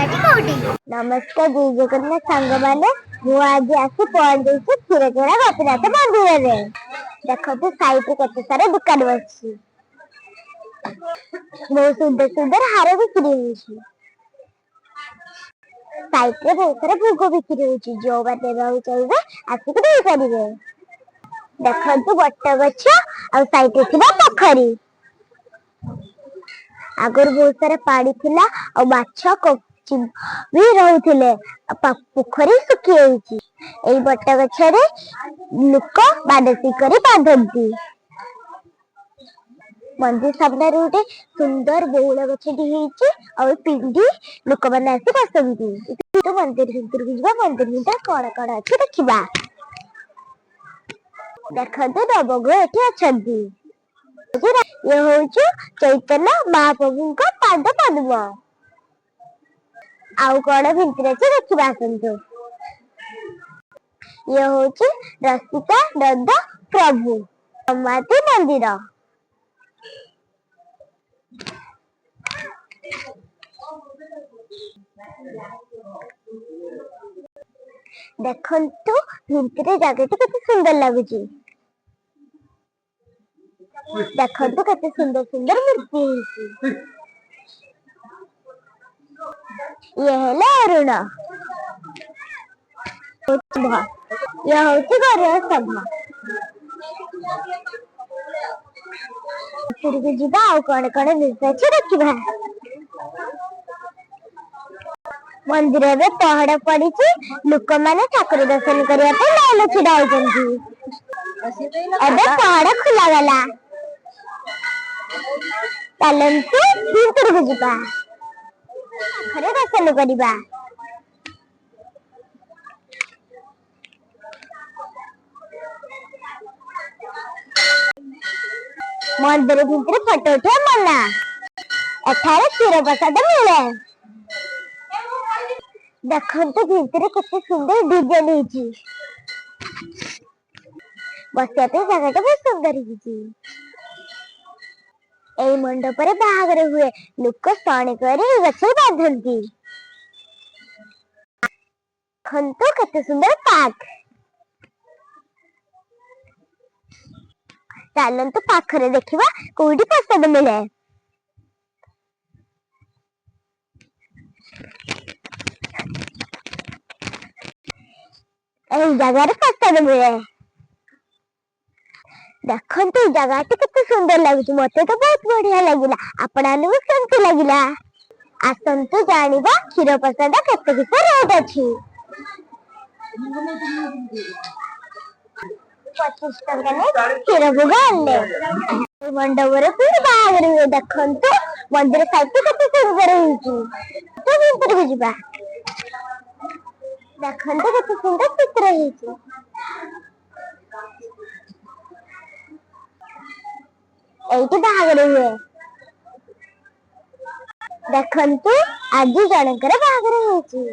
नमस्कार जय जगन्नाथ सांग मैंने आज आसी पहुंची क्षीरचोरा गोपीनाथ मंदिर में देखो साइड में केते सारा दुकान बसी बहुत सुंदर सुंदर हार बिक्री होची साइड में बहुत सारा भोग बिक्री होची जो बाटे चाहिए आसिक दे परिबे देखो बट गछ आ साइड में थिबा पोखरी आगर बहुत सारा पानी थिला और माछ भी रहुथिले पोखरी सुखी होईची एई बट गछरे लोक बाडसी करी बांधती मंदिर सामने रोटे सुंदर बहुल गछटी हेची और पिंडी लोक माने आसी बसंती तो मंदिर भीतर बुझबा मंदिर भीतर कोण कोण अछि देखिबा देखंतु नवग्रह एठी अछंती ये होउछु चैतन्य महाप्रभु का पाद पद्म आउ कौन भितर अच्छे देखा आसतु ये होची रसिका नंद प्रभु समाधि मंदिर देखंतु भितर जगह केते सुंदर लागुची देखंतु केते सुंदर सुंदर मूर्ति होची ये है अरुण यह होची गौरव सभा फिर भी जीवा आउ कौन कौन जिनस अच्छे देखिबा मंदिर में पहड़ पड़ी लोक माने ठाकुर दर्शन करने लाइन छिड़ा होती पहड़ खुला गला चलतु भीतर को जीवा घरे दर्शन करवा मंदिर भीतर फोटो उठे मना एठारे क्षीर प्रसाद मिले देखंतु भीतर केते सुंदर डिजाइन होची बसिया पे जगह बहुत सुंदर होची एई मंडप रे बाहागर हुए लोक साणी करी गछ बांधती खंतो केते सुंदर पार्क चलंतु पाखरे देखिबा कोडी प्रसाद मिले एई जगह रे प्रसाद मिले देखंतु जगह केते सुंदर लागुची मते तो बहुत बढ़िया लागिला आपणानु केमती लागिला आसंतु जानिबा क्षीर प्रसाद केते केते रेट अछि 25 टंका ने क्षीर भोग आले मंडपर फिर बाहर हुए देखंतु मंदिर साइड केते सुंदर होईची तो भीतर को जीवा देखंतु केते सुंदर चित्र होईची एइटी बाहागर हुए देखंतु आज जनकर बाहागर होईची।